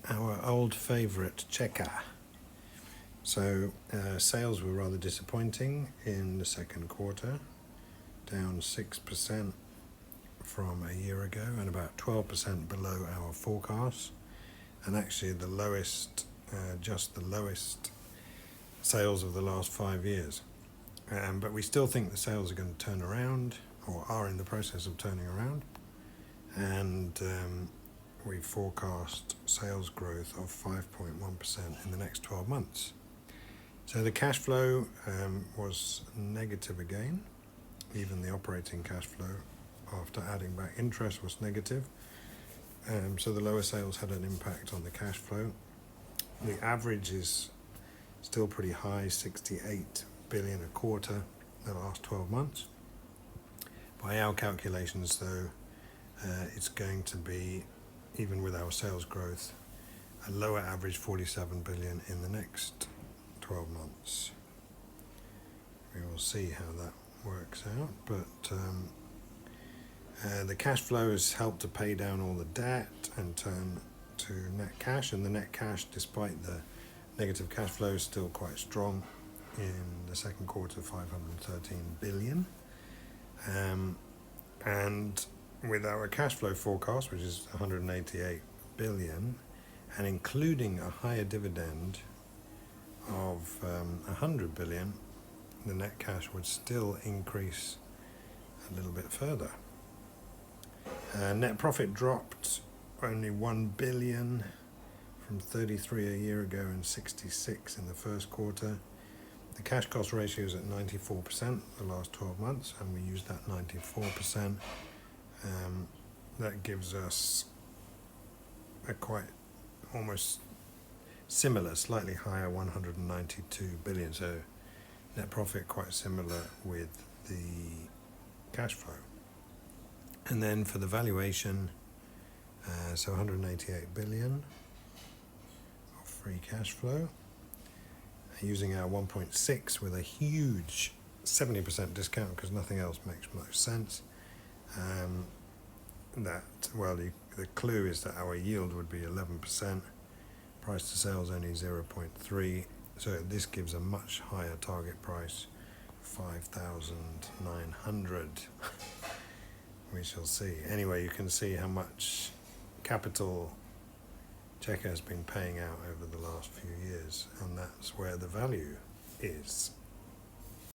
our old favourite Ceka. So sales were rather disappointing in the second quarter, down 6% from a year ago and about 12% below our forecasts, and actually the lowest, just the lowest sales of the last 5 years. But we still think the sales are going to turn around, or are in the process of turning around, and we forecast sales growth of 5.1% in the next 12 months. So the cash flow was negative again. Even the operating cash flow after adding back interest was negative. So the lower sales had an impact on the cash flow. The average is still pretty high, 68 billion a quarter the last 12 months. By our calculations though, it's going to be, even with our sales growth, a lower average 47 billion in the next 12 months. We will see how that works out, but the cash flow has helped to pay down all the debt and turn to net cash, and the net cash, despite the negative cash flow, is still quite strong in the second quarter, 513 billion. And with our cash flow forecast, which is 188 billion, and including a higher dividend of 100 billion, the net cash would still increase a little bit further. Net profit dropped only 1 billion from 33 a year ago and 66 in the first quarter. The cash cost ratio is at 94% the last 12 months, and we use that 94%. That gives us a quite almost similar, slightly higher 192 billion. So net profit quite similar with the cash flow. And then for the valuation, so 188 billion of free cash flow, using our 1.6 with a huge 70% discount because nothing else makes much sense. The clue is that our yield would be 11%, price to sales only 0.3, so this gives a much higher target price, 5,900. We shall see. Anyway, you can see how much capital Ceka has been paying out over the last few years, and that's where the value is.